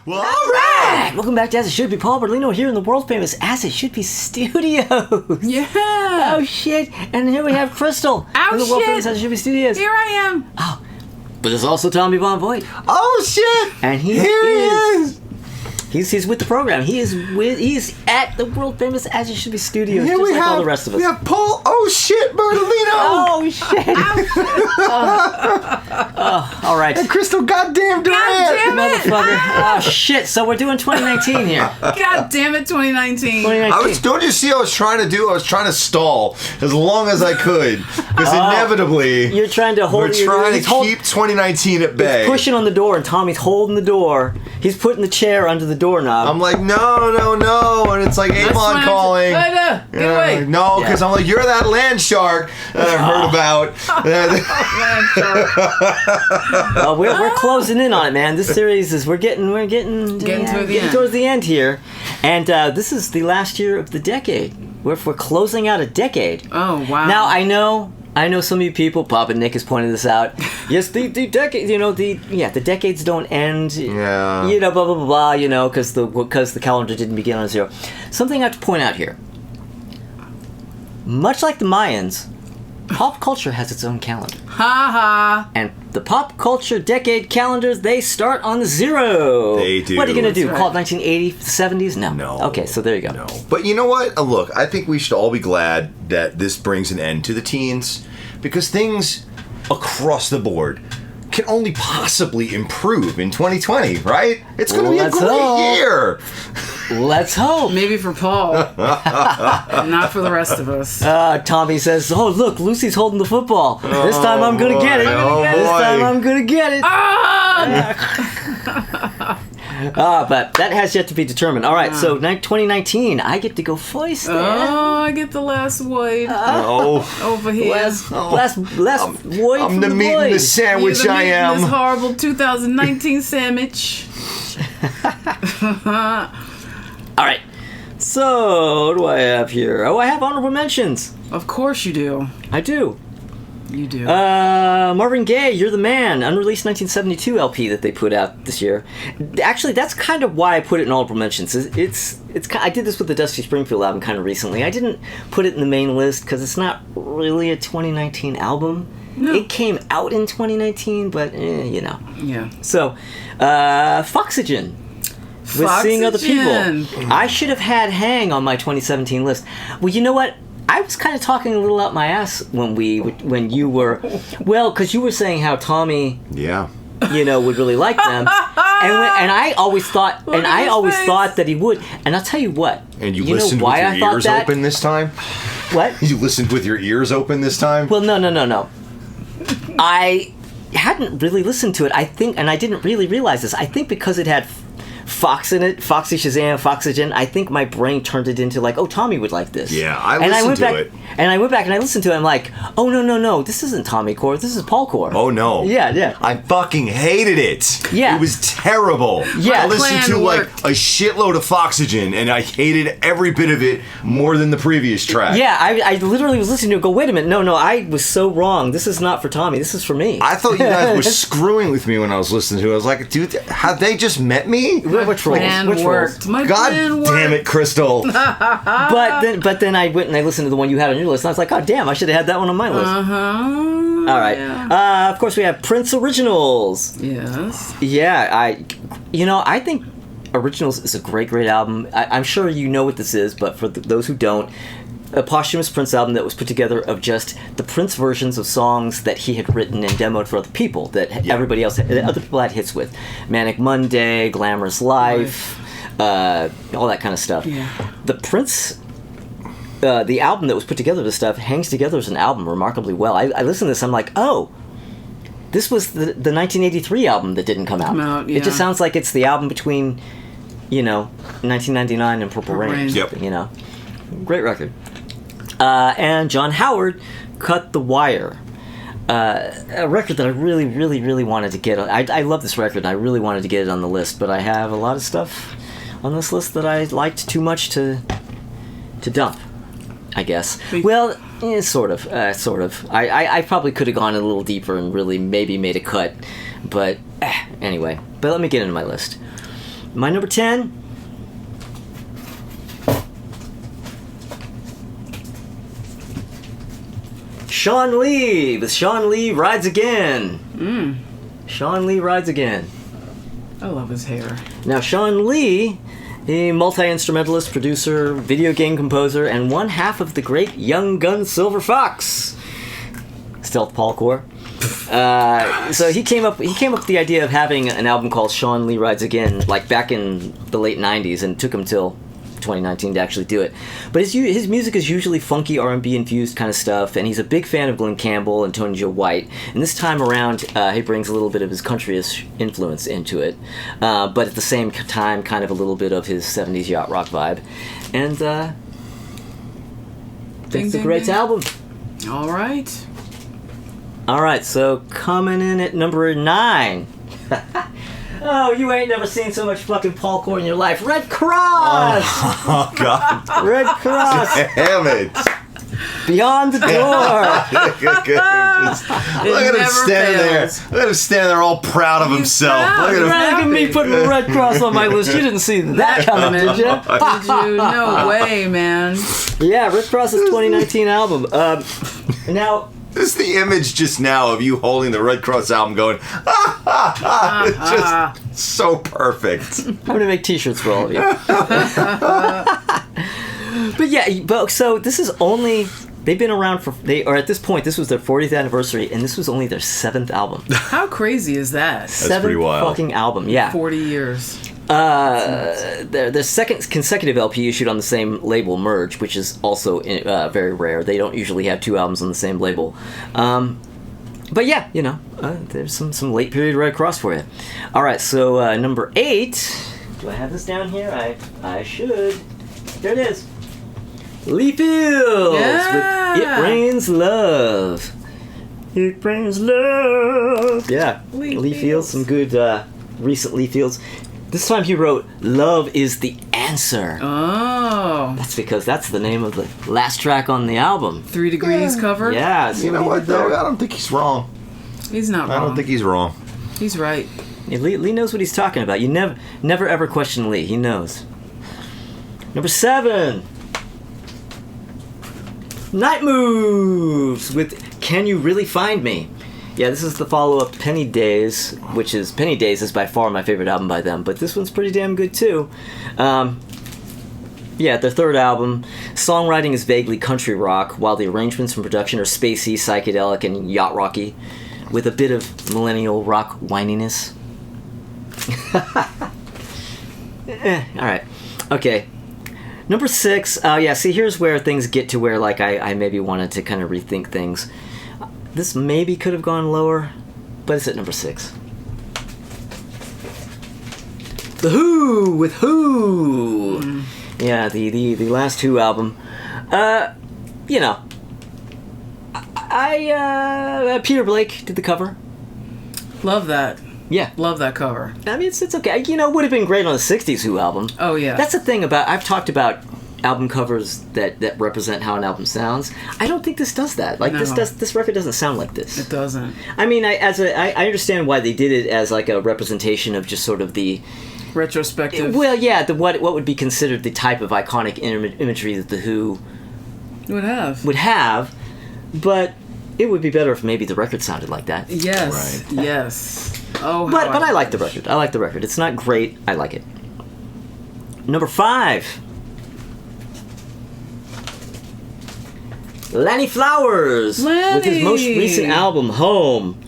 Well, all right. Welcome back to As It Should Be. Paul Berlino here in the world famous As It Should Be Studios. Yeah. Oh shit! And here we have Crystal in the world famous As It Should Be Studios. Here I am. Oh, but there's also Tommy Von Voigt, Oh shit! and Here he is. He's with the program. He's at the world famous As It Should Be Studios, Here just we like have all the rest of us. We have Paul. Oh shit, Bertolino. Oh shit! All right. And Crystal goddamn Durant. damn it. Motherfucker. Oh shit, so we're doing 2019 here. God damn it, 2019. 2019. Don't you see? I was trying to stall as long as I could because inevitably You're trying to hold we're trying to keep 2019 at bay. pushing on the door, and Tommy's holding the door. He's putting the chair under the doorknob. I'm like, no, and it's like Avon calling. Get away. No, because I'm like, you're that land shark that I heard about. We're closing in on it, man. This series is we're getting toward the end. towards the end here, and this is the last year of the decade. We're closing out a decade. Oh, wow. Now I know some of you people, Bob and Nick has pointed this out. Yes, the decade, the decades don't end. Yeah. Blah blah blah blah. Because the calendar didn't begin on zero. Something I have to point out here. Much like the Mayans, pop culture has its own calendar. Ha ha. And the pop culture decade calendars, they start on the zero. They do. What are you going to do? That's Call it right. 1980s, 70s? No. Okay, so there you go. No. But you know what? Look, I think we should all be glad that this brings an end to the teens because things across the board can only possibly improve in 2020, right? It's going to be a Let's great hope. year. Let's hope. Maybe for Paul. Not for the rest of us. Tommy says, "Oh, look, Lucy's holding the football. This time I'm going to get it. Oh, This boy. time I'm going to get it." Ah! But that has yet to be determined. All right, so 2019, I get to go first. Oh, I get the last word Oh, over here. Last void I'm from the meat in the You're sandwich. the I meat in am. this horrible 2019 sandwich. All right. So, what do I have here? Oh, I have honorable mentions. Of course you do. I do. You do. Marvin Gaye, You're the Man, unreleased 1972 LP that they put out this year. Actually, that's kind of why I put it in honorable mentions. It's I did this with the Dusty Springfield album kind of recently. I didn't put it in the main list because it's not really a 2019 album. No. It came out in 2019, but yeah. So, Foxygen. With Seeing Other People. Foxygen. I should have had Hang on my 2017 list. Well, you know what? I was kind of talking a little out my ass when you were, because you were saying how Tommy, Yeah. would really like them, and I always thought, Look at his face. that he would. And I'll tell you what. And you know listened why with I your thought ears that? open this time? What? You listened with your ears open this time? Well, no. I hadn't really listened to it. I think, and I didn't really realize this. I think because it had Fox in it, Foxy Shazam, Foxygen, I think my brain turned it into like, oh, Tommy would like this. Yeah, I went listened to back, it. And I went back and I listened to it. I'm like, oh, no, this isn't Tommy Core. This is Paul Core. Oh, no. Yeah. I fucking hated it. Yeah. It was terrible. Yeah. I listened Plan to like worked. a shitload of Foxygen and I hated every bit of it more than the previous track. Yeah, I literally was listening to it go, wait a minute, no, I was so wrong. This is not for Tommy. This is for me. I thought you guys were screwing with me when I was listening to it. I was like, dude, have they just met me? Which trolls? Plan Which trolls? worked. My God plan worked. damn it, Crystal. But then I went and I listened to the one you had on your list, and I was like, God damn, I should have had that one on my list. All right. Yeah. Of course, we have Prince Originals. Yes. Yeah, I think Originals is a great album. I'm sure you know what this is, but for those who don't, a posthumous Prince album that was put together of just the Prince versions of songs that he had written and demoed for other people that other people had hits with. Manic Monday, Glamorous Life, all that kind of stuff. Yeah. The Prince... the album that was put together, this stuff, hangs together as an album remarkably well. I listened to this, I'm like, oh, this was the 1983 album that didn't come out. Yeah. It just sounds like it's the album between, 1999 and Purple Rain. Yep. Great record. And John Howard cut The Wire. A record that I really, really, really wanted to get. I love this record, and I really wanted to get it on the list, but I have a lot of stuff on this list that I liked too much to dump, I guess. Well, sort of. I probably could have gone a little deeper and really maybe made a cut, but anyway. But let me get into my list. My number 10. Sean Lee with Sean Lee Rides Again. Sean Lee Rides Again. I love his hair. Now, Sean Lee, a multi-instrumentalist, producer, video game composer, and one half of the great Young Gun Silver Fox, Stealth Paulcore. So he came up with the idea of having an album called Sean Lee Rides Again, like back in the late '90s, and it took him till 2019 to actually do it. But his music is usually funky R&B infused kind of stuff, and he's a big fan of Glenn Campbell and Tony Joe White. And this time around, he brings a little bit of his country-ish influence into it, but at the same time, kind of a little bit of his 70s yacht rock vibe. And it's a great album. All right. All right, so coming in at number 9. Oh, you ain't never seen so much fucking Paulcore in your life. Red Cross! Oh, God. Red Cross! Damn it. Beyond the Door! Look at him standing there. Look at him standing there all proud of himself. proud. Look at him. Look at me putting a Red Cross on my list. You didn't see that coming, did you? Did you? No way, man. Yeah, Red Cross's 2019 album. Now... This is the image just now of you holding the Red Cross album going, it's just so perfect. I'm gonna make T-shirts for all of you. So this is only they've been around at this point this was their 40th anniversary, and this was only their 7th album. How crazy is that? That's pretty wild. Fucking album, yeah. 40 years. Their second consecutive LP issued on the same label, Merge, which is also very rare. They don't usually have 2 albums on the same label. But yeah, there's some late period Red Cross for you. All right, so number 8. Do I have this down here? I should. There it is. Lee Fields Yeah. with It Rains Love. It Rains Love. Yeah, Lee Fields, some good recent Lee Fields. This time he wrote, Love is the Answer. Oh. That's because that's the name of the last track on the album. 3 Degrees cover? Yeah. See You know he what, did there? though? I don't think he's wrong. He's not wrong. I don't think he's wrong. He's right. Yeah, Lee knows what he's talking about. You never ever question Lee. He knows. Number 7. Night Moves with Can You Really Find Me? Yeah, this is the follow-up to Penny Days, Penny Days is by far my favorite album by them, but this one's pretty damn good too. Yeah, their 3rd album. Songwriting is vaguely country rock, while the arrangements and production are spacey, psychedelic, and yacht rocky, with a bit of millennial rock whininess. Alright. Okay. Number 6. See, here's where things get to where, like, I maybe wanted to kind of rethink things. This maybe could have gone lower, but it's at number 6. The Who with Who. Yeah, the last Who album. Peter Blake did the cover. Love that. Yeah. Love that cover. I mean, it's okay. It would have been great on the 60s Who album. Oh, yeah. That's the thing about... I've talked about album covers that represent how an album sounds. I don't think this does that. Like, No. this record doesn't sound like this. It doesn't. I mean, I understand why they did it as, like, a representation of just sort of the... Retrospective. Well, yeah, what would be considered the type of iconic imagery that The Who Would have. but it would be better if maybe the record sounded like that. Yes. Right. Yes. Oh, But I like the record. I like the record. It's not great. I like it. Number 5. Lanny Flowers with his most Lanny! recent album, Home.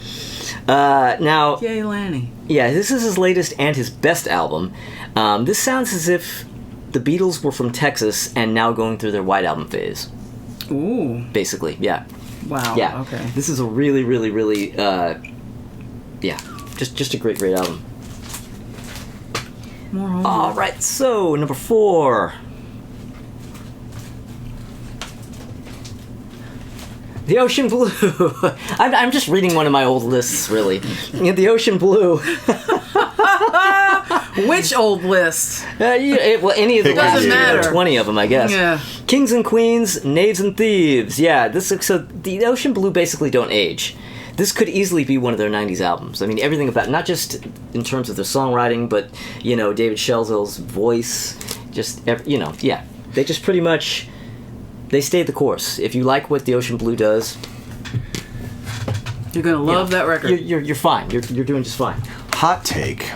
Now, Yay, Lanny. yeah, this is his latest and his best album. This sounds as if the Beatles were from Texas and now going through their White Album phase. Ooh. Basically, yeah. Wow. Yeah. Okay. This is a really, really, really, just a great album. More home. All right, so number 4. The Ocean Blue. I'm just reading one of my old lists, really. The Ocean Blue. Which old list? Well, any of the last Doesn't matter. 20 of them, I guess. Yeah. Kings and Queens, Knaves and Thieves. Yeah, so the Ocean Blue basically don't age. this could easily be one of their 90s albums. I mean, everything about, not just in terms of their songwriting, but, David Shelzell's voice, yeah. They just pretty much, they stayed the course. If you like what The Ocean Blue does, you're going to love that record. You're fine. You're doing just fine. Hot take.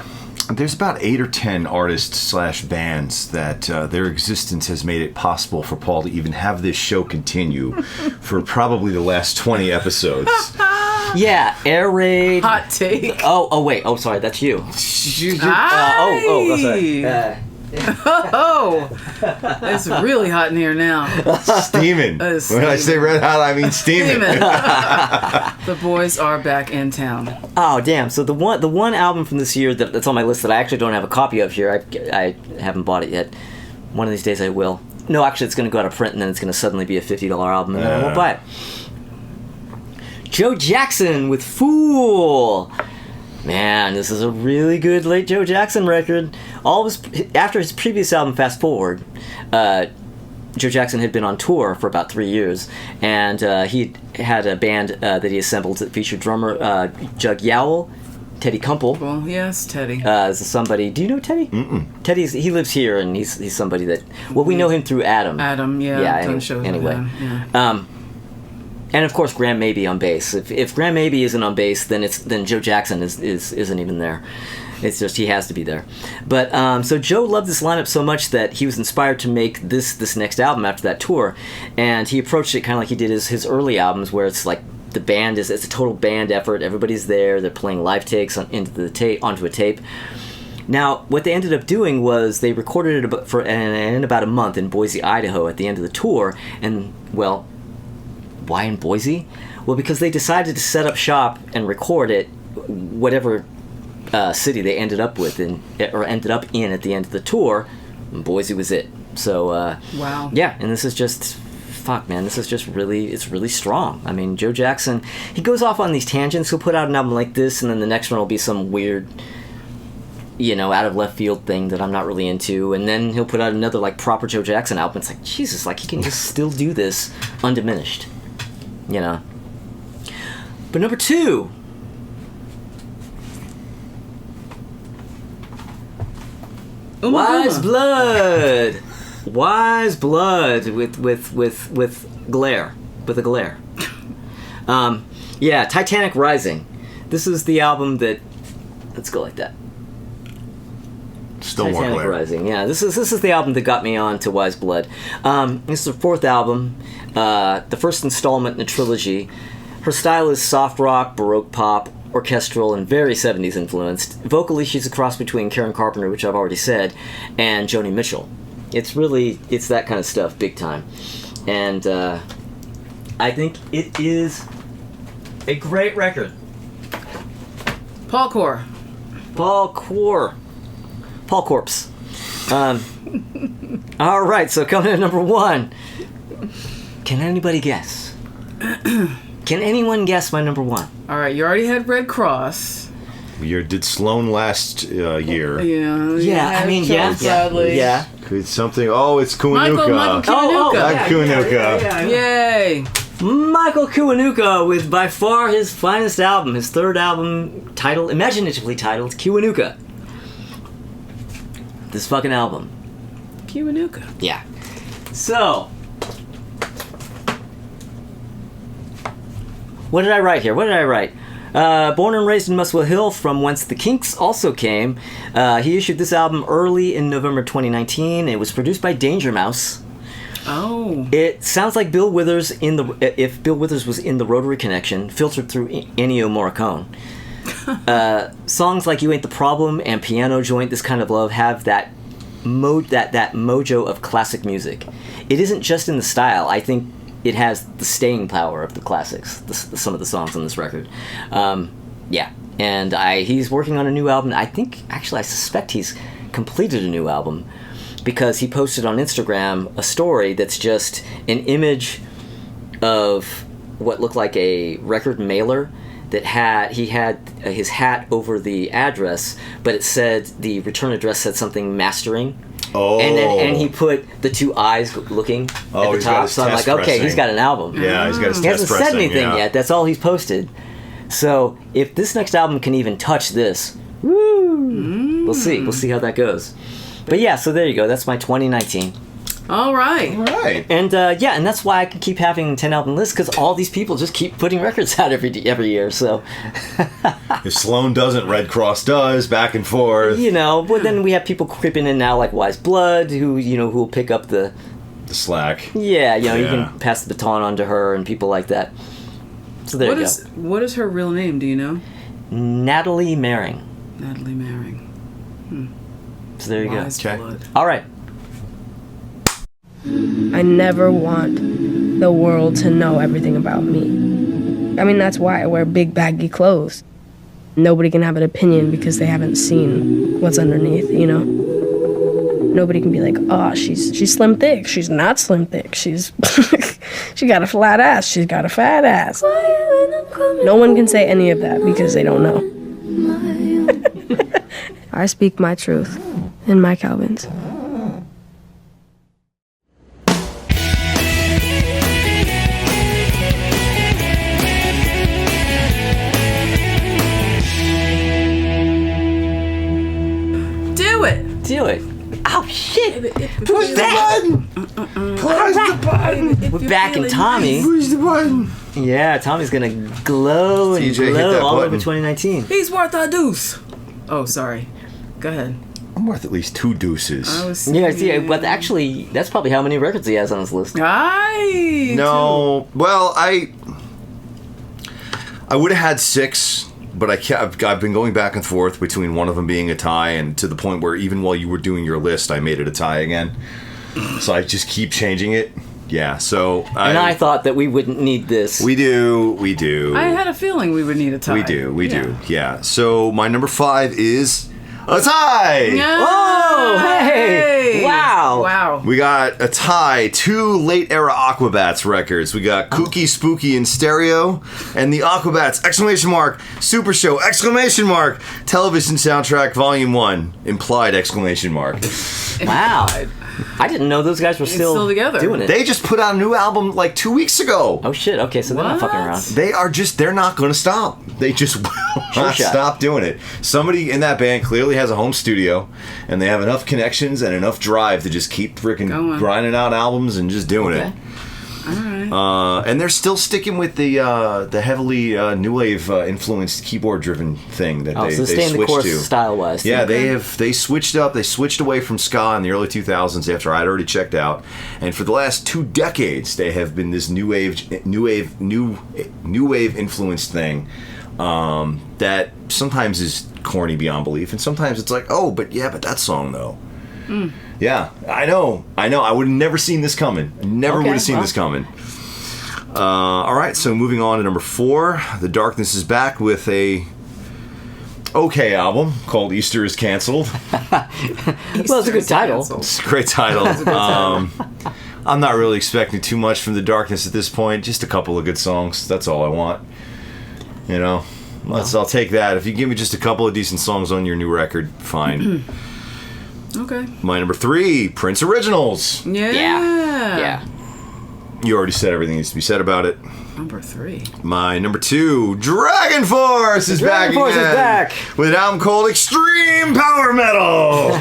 There's about 8 or 10 artists / bands that their existence has made it possible for Paul to even have this show continue for probably the last 20 episodes. Yeah, Air Raid. Hot take. Oh, wait. Oh, sorry, that's you. Sorry. It's really hot in here now. Steaming. When I say red hot, I mean steaming. The boys are back in town. Oh, damn. So the one album from this year that's on my list that I actually don't have a copy of here, I haven't bought it yet. One of these days I will. No, actually, it's going to go out of print, and then it's going to suddenly be a $50 album, and then I won't buy it. Joe Jackson with Fool. Man, this is a really good late Joe Jackson record. After his previous album, Fast Forward, Joe Jackson had been on tour for about 3 years, and he had a band that he assembled that featured drummer Jug Yowell, Teddy Kumpel. Well, yes, Teddy. Somebody. Do you know Teddy? Mm-mm. He lives here, and he's somebody that. Well, we know him through Adam. Adam, yeah. Yeah. Anyway. And of course, Graham Mabey on bass. If Graham Mabey isn't on bass, then Joe Jackson isn't even there. It's just he has to be there. But so Joe loved this lineup so much that he was inspired to make this next album after that tour, and he approached it kind of like he did his early albums, where it's like the band it's a total band effort. Everybody's there. They're playing live takes onto a tape. Now, what they ended up doing was they recorded it in about a month in Boise, Idaho, at the end of the tour, and well. Why in Boise? Well, because they decided to set up shop and record it, whatever city they ended up in at the end of the tour. Boise was it. So wow. Yeah, and this is just man. This is just it's really strong. I mean, Joe Jackson, he goes off on these tangents. He'll put out an album like this, and then the next one will be some weird, out of left field thing that I'm not really into, and then he'll put out another like proper Joe Jackson album. It's like Jesus, like he can just still do this undiminished. But number 2, Wise Blood. Wise Blood with Glare. With a glare. Titanic Rising. This is the album that. Let's go like that. Still Titanic more glare. Rising. Yeah, this is the album that got me on to Wise Blood. This is her 4th album, the first installment in a trilogy. Her style is soft rock, baroque pop, orchestral, and very 70s influenced. Vocally, she's a cross between Karen Carpenter, which I've already said, and Joni Mitchell. It's that kind of stuff, big time. And I think it is a great record. Paul Corpse. All right, so coming in at number 1. Can anybody guess? Can anyone guess my number 1? All right, you already had Red Cross. Did Sloan last year? Yeah. I mean, yeah. Could something? Oh, it's Kiwanuka. Michael Kiwanuka. Kiwanuka. Yeah. Yay. Michael Kiwanuka with by far his finest album, his 3rd album, imaginatively titled Kiwanuka. This fucking album. Kiwanuka. Yeah. So, what did I write here? Born and raised in Muswell Hill, from whence the Kinks also came. He issued this album early in November 2019. It was produced by Danger Mouse. Oh. It sounds like Bill Withers if Bill Withers was in the Rotary Connection, filtered through Ennio Morricone. Songs like You Ain't the Problem and Piano Joint, This Kind of Love have that mojo of classic music. It isn't just in the style. I think it has the staying power of the classics, some of the songs on this record. And he's working on a new album. I suspect he's completed a new album, because he posted on Instagram a story that's just an image of what looked like a record mailer that had his hat over the address, but it said the return address said something mastering. Oh. And he put the 2 eyes looking at the top. So I'm like, okay, he's got an album. Yeah, he's got his He test hasn't pressing. said anything yet. That's all he's posted. So if this next album can even touch this, woo, we'll see. We'll see how that goes. But yeah, so there you go. That's my 2019. All right. All right. And yeah, and that's why I can keep having 10 album lists, because all these people just keep putting records out every year. So If Sloan doesn't, Red Cross does. Back and forth. but then we have people creeping in now like Wise Blood, who will pick up the The slack. yeah, you Yeah. can pass the baton on to her and people like that. So there you go. What is her real name? Do you know? Natalie Maring. Natalie Maring. So there you Wise Okay. Blood. go. All right. I never want the world to know everything about me. I mean, that's why I wear big baggy clothes. Nobody can have an opinion because they haven't seen what's underneath, Nobody can be like, oh, she's slim thick. She's not slim thick. She's she got a flat ass. She's got a fat ass. No one can say any of that because they don't know. I speak my truth in my Calvins. Do it. Oh shit! Push the button! Push the button! We're back in Tommy. Push the button! Yeah, Tommy's gonna glow and TJ, hit glow that all over button. 2019. He's worth a deuce. Oh, sorry. Go ahead. I'm worth at least 2 deuces. I was. Yeah, see, but actually, that's probably how many records he has on his list. No. Well, I would have had 6, but I've been going back and forth between one of them being a tie, and to the point where even while you were doing your list, I made it a tie again. So I just keep changing it. Yeah, so And I thought that we wouldn't need this. we do. I had a feeling we would need a tie. We do. Yeah. So my number 5 is a tie. Oh, hey! Wow. Wow. We got a tie, 2 late era Aquabats records. We got Kooky Spooky in stereo and the Aquabats exclamation mark Super Show exclamation mark television soundtrack volume 1 implied exclamation mark. Wow. I didn't know those guys were still together. doing it. They just put out a new album like 2 weeks ago. Oh shit, okay, so they're not What? fucking around. They're not going to stop. They just will not shot. stop doing it. Somebody in that band clearly has a home studio, and they have enough connections and enough drive to just keep freaking Going. grinding out albums and just doing Okay. it. All right. And they're still sticking with the heavily new wave influenced keyboard driven thing that Oh, they so staying the switched course to. style wise. Yeah, they switched up. They switched away from ska in the early 2000s after I'd already checked out, and for the last 2 decades they have been this new wave influenced thing that sometimes is corny beyond belief, and sometimes it's like, oh, but that song though. Yeah, I know. I would have never seen this coming. Never Okay, would have seen well. this coming. All right, so moving on to number 4, The Darkness is back with a okay album called Easter is Cancelled. Well, it's a good title. It's a great title. I'm not really expecting too much from The Darkness at this point. Just a couple of good songs. That's all I want. I'll take that. If you give me just a couple of decent songs on your new record, fine. Okay. My number 3, Prince Originals. Yeah. Yeah. You already said everything needs to be said about it. Number 3. My number 2, Dragon Force is Dragon back Force is again back. with an album called Extreme Power Metal.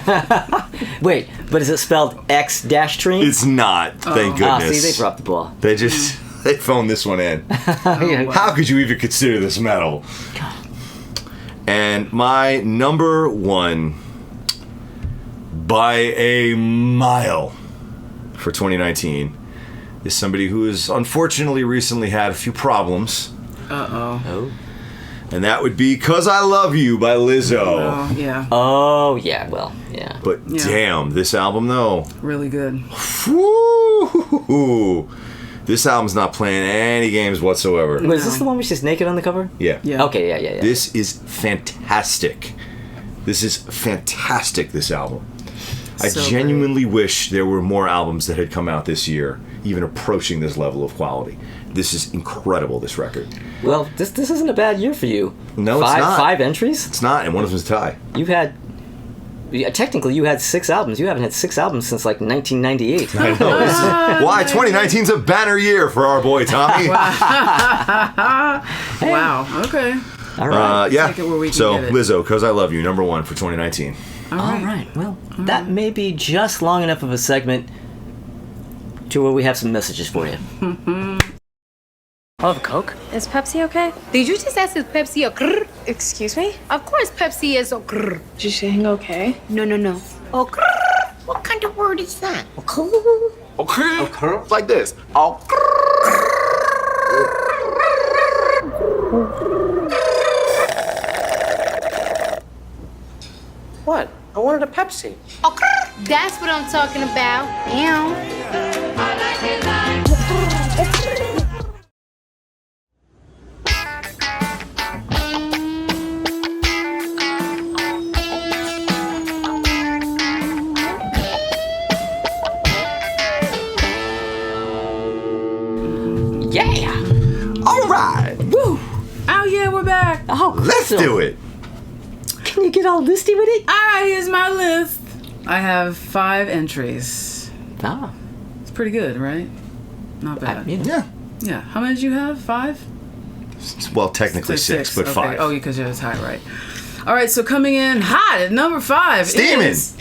Wait, but is it spelled X-Treen? It's not. Thank Ah, goodness. see, they dropped the ball. They just they phoned this one in. How could you even consider this metal? And my number 1, by a mile, for 2019, is somebody who has unfortunately recently had a few problems, Oh. and that would be "'Cause I Love You" by Lizzo. Oh, yeah. Oh, yeah, well, yeah. But Yeah. damn, this album though. Really good. Woo! This album's not playing any games whatsoever. Was this the one where she's naked on the cover? Yeah. Yeah. Okay, yeah. This is fantastic. This album. I So genuinely wish there were more albums that had come out this year, even approaching this level of quality. This is incredible, this record. Well, this isn't a bad year for you. No, it's not. 5 entries? It's not, and one of them's a tie. You've had technically you had 6 albums. You haven't had 6 albums since like 1998. I know. Why 2019's a banner year for our boy Tommy. Wow. Okay. All right. Yeah. Take it where we can So get it. Lizzo, "Cause I Love You," number 1 for 2019. All right. Well, that may be just long enough of a segment to where we have some messages for you. I'll have a Coke. Is Pepsi okay? Did you just ask if Pepsi or grrr? Excuse me? Of course Pepsi is a grrr. Did you saying okay? No. Oh grrr. What kind of word is that? Cool. Okay. Like this. Oh. What? I wanted a Pepsi. Oh grrr. That's what I'm talking about. Ew. Yeah. All right. Woo. Oh yeah, we're back. Oh, Let's Crystal, do it. Can you get all listy with it? All right, here's my list. I have 5 entries. Ah. It's pretty good, right? Not bad. Yeah. Yeah. How many did you have? 5? Well, technically 6, but okay. 5. Oh, because you was high, right? All right. So coming in hot at number 5 Steaming. is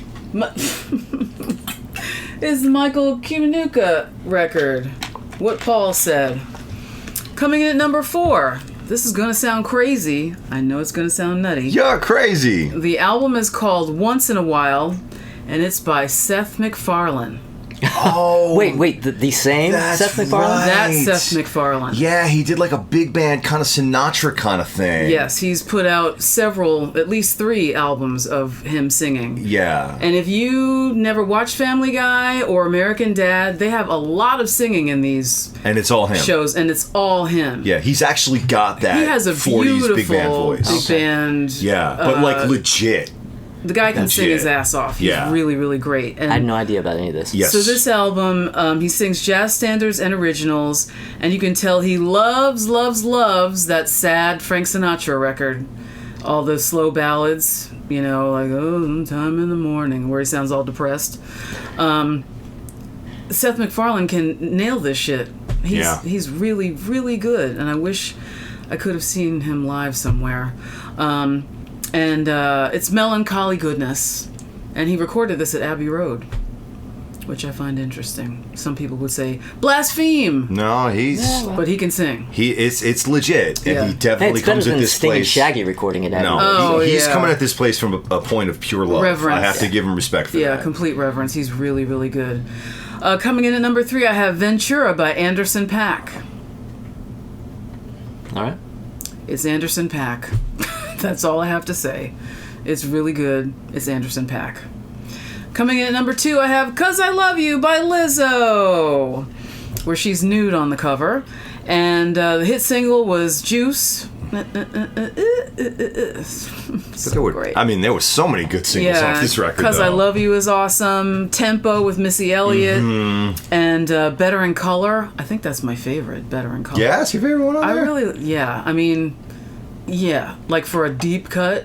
is the Michael Kiwanuka record. What Paul Said. Coming in at number 4. This is gonna sound crazy. I know it's gonna sound nutty. You're crazy. The album is called Once in a While, and it's by Seth MacFarlane. Oh. Wait, the same That's Seth MacFarlane? right. That's Seth MacFarlane. Yeah, he did like a big band kind of Sinatra kind of thing. Yes, he's put out several, at least 3 albums of him singing. Yeah. And if you never watched Family Guy or American Dad, they have a lot of singing in these And it's all him. shows, and it's all him. Yeah, he's actually got that He has a 40s beautiful big band voice. big band. Yeah, but like legit. The guy can sing legit. his ass off. He's Yeah. really, really great. And I had no idea about any of this. Yes. so this album, he sings jazz standards and originals, and you can tell he loves that sad Frank Sinatra record. All the slow ballads, you know, like "Oh, Time in the Morning," where he sounds all depressed. Seth MacFarlane can nail this shit. He's really, really good, and I wish I could have seen him live somewhere. And it's melancholy goodness. And he recorded this at Abbey Road, which I find interesting. Some people would say blaspheme, No, he's but he can sing. it's legit, and Yeah. he Hey, definitely it's better comes at than this Sting and place. Shaggy recording it. No, Oh, he's yeah. coming at this place from a point of pure love. Reverence. I have to give him respect for Yeah, that. complete reverence. He's really, really good. Coming in at number 3, I have Ventura by Anderson .Paak. All right. It's Anderson .Paak. That's all I have to say. It's really good. It's Anderson .Paak. Coming in at number 2, I have "'Cause I Love You" by Lizzo, where she's nude on the cover. And the hit single was Juice. So great. I mean, there were so many good singles off this record. "'Cause I though. Love You" is awesome. "Tempo" with Missy Elliott. Mm-hmm. And "Better in Color." I think that's my favorite, "Better in Color." Yeah, it's your favorite one on there? I mean, yeah, like for a deep cut,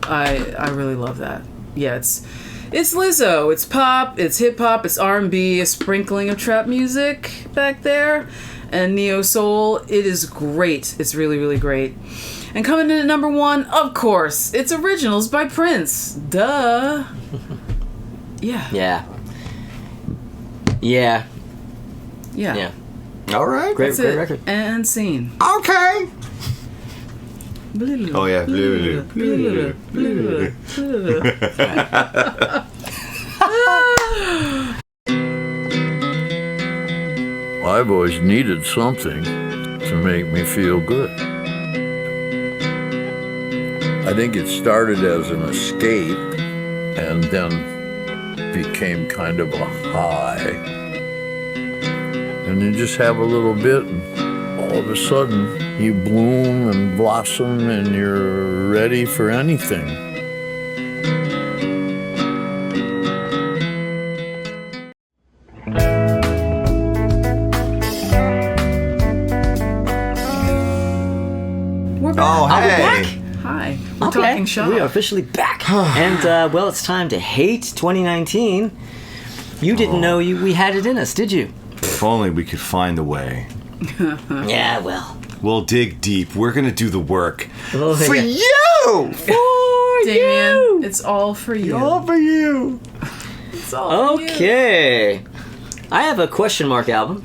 I really love that. Yeah, it's Lizzo. It's pop, it's hip hop, it's R&B, a sprinkling of trap music back there, and neo soul. It is great. It's really, really great. And coming in at number 1, of course, it's Originals by Prince. Duh. Yeah. Yeah. Yeah. Yeah. Yeah. All right. Great, That's great it. record. And scene. Okay. Oh yeah. I've always needed something to make me feel good. I think it started as an escape and then became kind of a high. And you just have a little bit, and all of a sudden you bloom and blossom and you're ready for anything. We're back. Oh, I'll be hey. back. Hi. We're Okay. talking Cracking shot. We are officially back. And, well, it's time to hate 2019. You didn't know we had it in us, did you? If only we could find a way. Yeah, well. We'll dig deep. We're gonna do the work Oh, for yeah. you. Damien, it's all for you. All for you. It's all for you. Okay. I have a question mark album.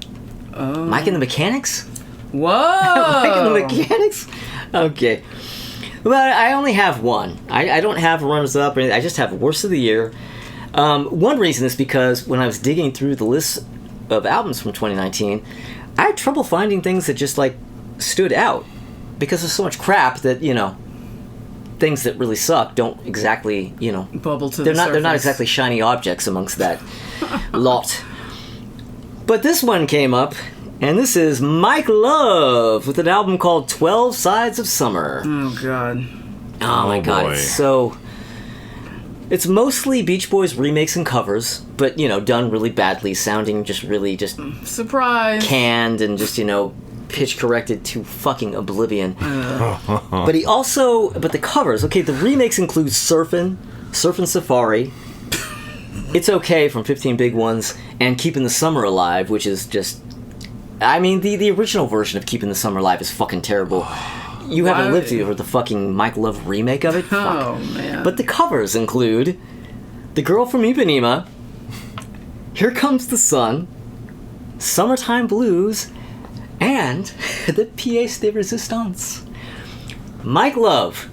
Mike and the Mechanics? Whoa. Mike and the Mechanics? Okay. Well, I only have one. I don't have runners up or anything. I just have worst of the year. One reason is because when I was digging through the list of albums from 2019, I had trouble finding things that just like stood out because there's so much crap that things that really suck don't exactly Bubble to they're the not they're not surface. exactly shiny objects amongst that lot. But this one came up, and this is Mike Love with an album called 12 Sides of Summer. Oh, God. Oh my god, boy. it's mostly Beach Boys remakes and covers, but done really badly, sounding just Surprise. canned and just pitch corrected to fucking oblivion. But the covers, okay, the remakes include Surfin' Safari, It's Okay from 15 Big Ones, and Keeping the Summer Alive, which is just, I mean, the original version of Keeping the Summer Alive is fucking terrible. You haven't Why- lived through the fucking Mike Love remake of it? Fuck. Oh, man. But the covers include The Girl from Ipanema, Here Comes the Sun, Summertime Blues, and the Pièce de Résistance. Mike Love,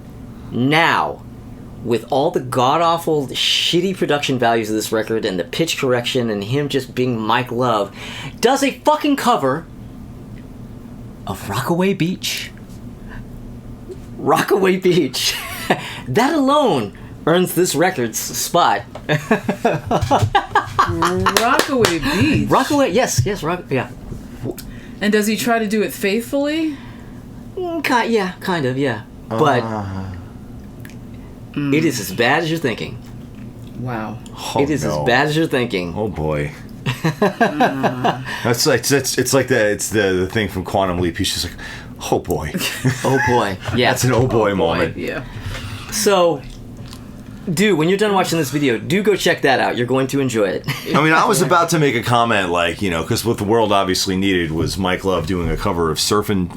now, with all the god-awful, shitty production values of this record and the pitch correction and him just being Mike Love, does a fucking cover of Rockaway Beach. Rockaway Beach. That alone earns this record's spot. Rockaway Beach. Rockaway, yes, yeah. And does he try to do it faithfully? Kind of, yeah. But it is as bad as you're thinking. Wow. Oh, It is no. as bad as you're thinking. Oh boy. It's like the thing from Quantum Leap. He's just like, oh boy. Oh boy. Yeah. That's an oh boy moment. Yeah. So, when you're done watching this video, do go check that out. You're going to enjoy it. I mean, I was about to make a comment like, because what the world obviously needed was Mike Love doing a cover of Surfin'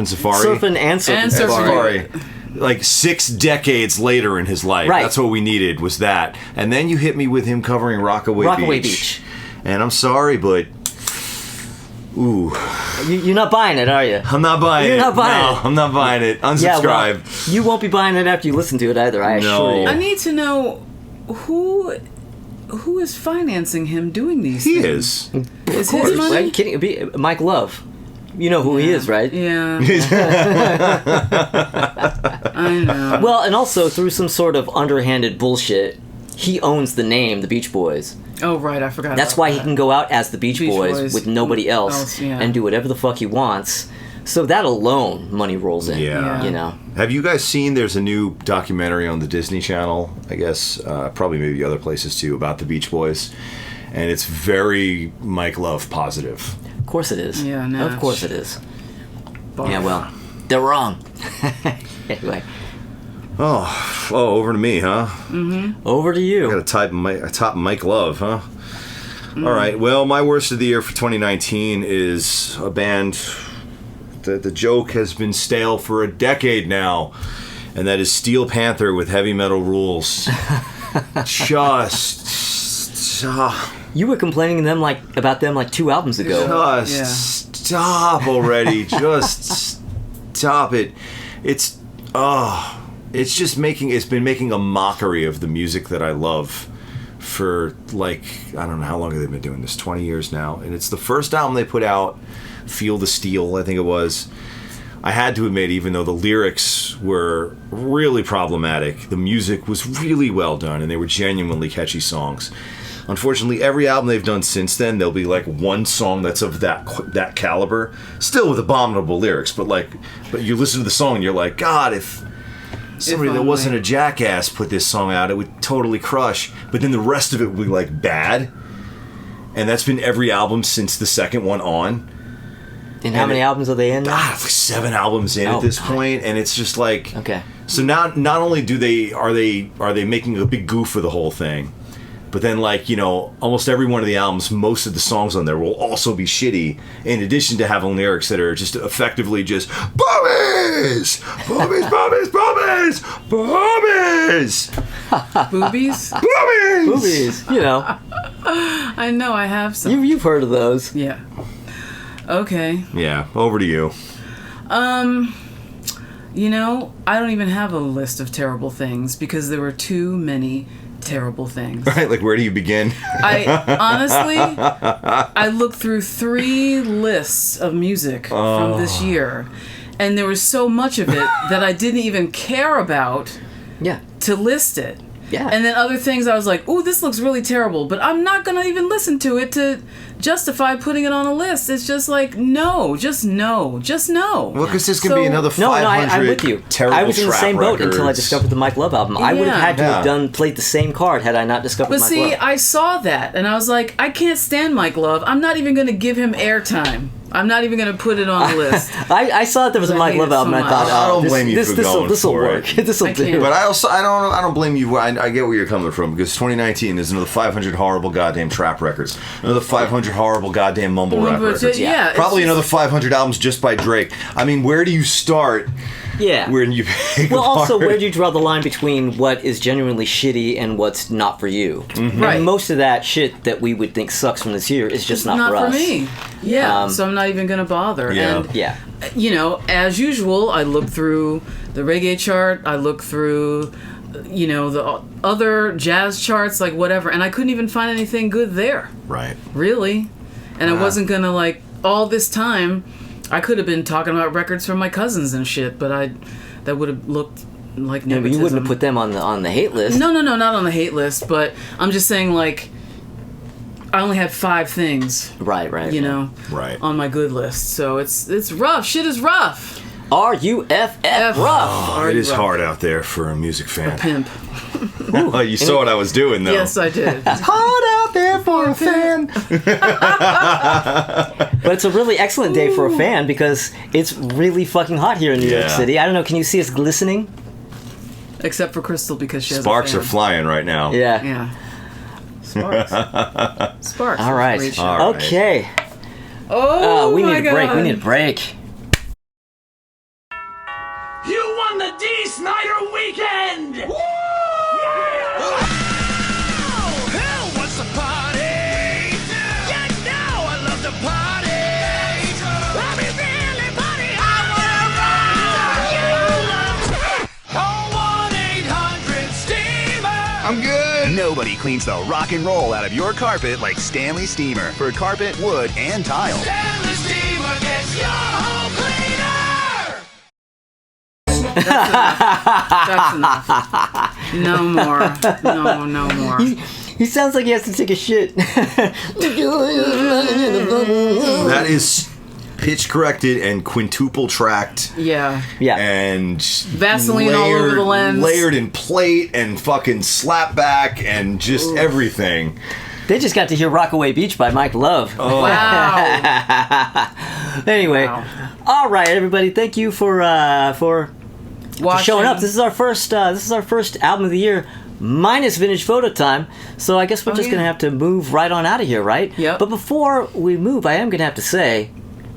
Safari? Surfing and Surfing And Surfing Safari. Safari. Like 6 decades later in his life. Right. That's what we needed was that. And then you hit me with him covering Rockaway Beach. And I'm sorry, but ooh. You're not buying it, are you? I'm not buying You're it. not buying no, it. I'm not buying it. Yeah, Unsubscribe. well, you won't be buying it after you listen to it either, I assure you. I need to know who is financing him doing these He things. is. Is Are his you money? kidding? Mike Love. You know who he is, right? Yeah. I know. Well, and also through some sort of underhanded bullshit, he owns the name, the Beach Boys. Oh, right. I forgot. That's about why he that. can go out as the Beach Boys with nobody else yeah. and do whatever the fuck he wants. So that alone, money rolls in. Yeah. You know. Have you guys seen? There's a new documentary on the Disney Channel. I guess probably maybe other places too about the Beach Boys, and it's very Mike Love positive. Of course it is. Yeah, no, Of course it is. Barf. Yeah, well, they're wrong. Anyway, Oh, over to me, huh? over to I you. got a top Mike Love, huh? All right. Well, my worst of the year for 2019 is a band that the joke has been stale for a decade now, and that is Steel Panther with Heavy Metal Rules. You were complaining about them like 2 albums ago. Stop already. Just stop it. It's been making a mockery of the music that I love for I don't know how long they've been doing this, 20 years now. And it's the first album they put out, Feel the Steel, I think it was. I had to admit, even though the lyrics were really problematic, the music was really well done and they were genuinely catchy songs. Unfortunately, every album they've done since then, there'll be one song that's of that caliber, still with abominable lyrics, but you listen to the song and you're like, God, if somebody that wasn't a jackass put this song out, it would totally crush. But then the rest of it would be bad, and that's been every album since the second one on. And how many albums are they in now? 7 albums in at this point, and it's just Okay. So now, not only are they making a big goof of the whole thing, but then, like, you know, almost every one of the albums, most of the songs on there will also be shitty, in addition to having lyrics that are just effectively just boobies, boobies, boobies, boobies, boobies, Boobies? boobies. Movies, you know, I know, I have some. you've heard of those. Yeah. Okay. Yeah, over to you. You know, I don't even have a list of terrible things because there were too many terrible things. Right, like, where do you begin? I honestly, I looked through 3 lists of music from this year, and there was so much of it that I didn't even care about Yeah. to list it. Yeah. And then other things I was like, ooh, this looks really terrible, but I'm not going to even listen to it to justify putting it on a list. It's just like, no, just no, just no. Well, because there's going to be So- another No, 500 I'm with you. terrible I was in the trap same boat until I records. discovered the Mike Love album. I would have had to have Yeah. played the same card had I not discovered But Mike see, Love. I saw that, and I was like, I can't stand Mike Love. I'm not even going to give him airtime. I'm not even going to put it on the list. I saw that there was a I Mike hate Love it album, so and I thought, much. I don't oh, blame you for this'll going for work. it. This'll I do. can't. But I don't blame you. I get where you're coming from, because 2019 is another 500 horrible goddamn trap records, another 500 horrible goddamn mumble rap But, records. yeah, it's Probably just- another 500 albums just by Drake. I mean, where do you start? Yeah. When you pick Well, also, apart- where do you draw the line between what is genuinely shitty and what's not for you? Mm-hmm. Right. And most of that shit that we would think sucks from this year is just not for us. me. Yeah, so I'm not even going to bother. Yeah. And, Yeah. you know, as usual, I look through the reggae chart, I look through, you know, the other jazz charts, like whatever, and I couldn't even find anything good there, right. really. And I wasn't going to, like, all this time, I could have been talking about records from my cousins and shit, but that would have looked like Yeah, but nepotism. you wouldn't have put them on the hate list. No, not on the hate list, but I'm just saying, like, I only had 5 things, Right. you know, Right. on my good list. So it's rough. Shit is rough. RUFF rough. It is hard out there for a music fan. Pimp. Oh, you saw what I was doing, though. Yes, I did. Hard out there for a fan. But it's a really excellent day for a fan because it's really fucking hot here in New York Yeah. City. I don't know. Can you see us glistening? Except for Crystal because she has Sparks a are fan. flying right now. Yeah. Yeah. Sparks. Sparks. All right. Great shit. All right. Okay. Oh, We my need a break. God. We need a break. You won the D. Snyder weekend! Woo! Hell wants a party! Yeah, now I love to party! Let me really party! I wanna rock! Call 1-800-STEAMER! I'm good. Nobody cleans the rock and roll out of your carpet like Stanley Steamer for carpet, wood, and tile. Stanley Steamer gets your home cleaner! That's enough. No more. No more. He sounds like he has to take a shit. That is pitch corrected and quintuple tracked. Yeah. Yeah. And Vaseline all over the lens. Layered in plate and fucking slap back and just everything. They just got to hear Rockaway Beach by Mike Love. Oh. Wow. Anyway, Wow. all right, everybody. Thank you for Watching. showing up. This is our first album of the year, minus Vintage Photo Time. So I guess we're just yeah. gonna have to move right on out of here, right? Yep. But before we move, I am gonna have to say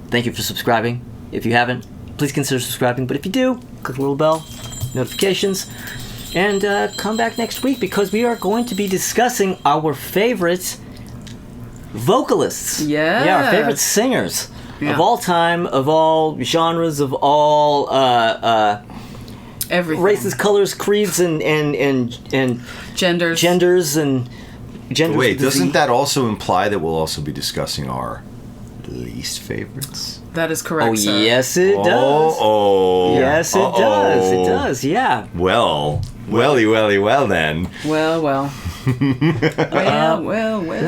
thank you for subscribing. If you haven't, please consider subscribing. But if you do, click the little bell, notifications, and come back next week because we are going to be discussing our favorite vocalists. Yes. Yeah, our favorite singers Yeah. of all time, of all genres, of all Everything. races, colors, creeds, and Genders. genders and genders. Wait, with a doesn't Z. that also imply that we'll also be discussing our least favorites? That is correct, Oh sir. yes, it does. Oh. Yes, it does. It does. Yeah. Well then. Well. well. Let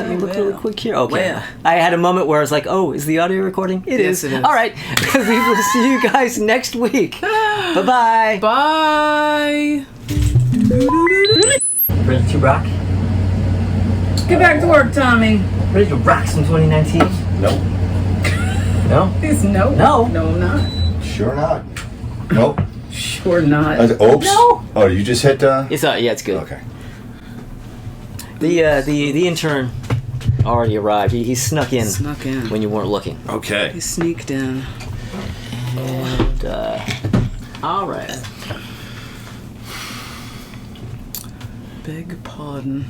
me look really quick here. Okay. Well. I had a moment where I was like, "Oh, is the audio recording?" It Yes, is. it is. All right. We will see you guys next week. Bye-bye. Bye. Ready to rock? Get back to work, Tommy. Ready to rock some 2019? Nope. No. Please, no. No. No, I'm not. Sure not. Nope. Sure not. Oops. No. Oh, you just hit. It's yeah, it's good. Okay. The intern already arrived. He snuck in when you weren't looking. Okay. He sneaked in. And all right. Beg pardon.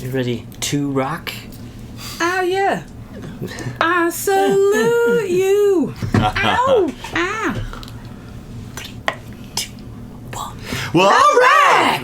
You ready to rock? Oh yeah. I salute you. Ow! Ah! Well, all right.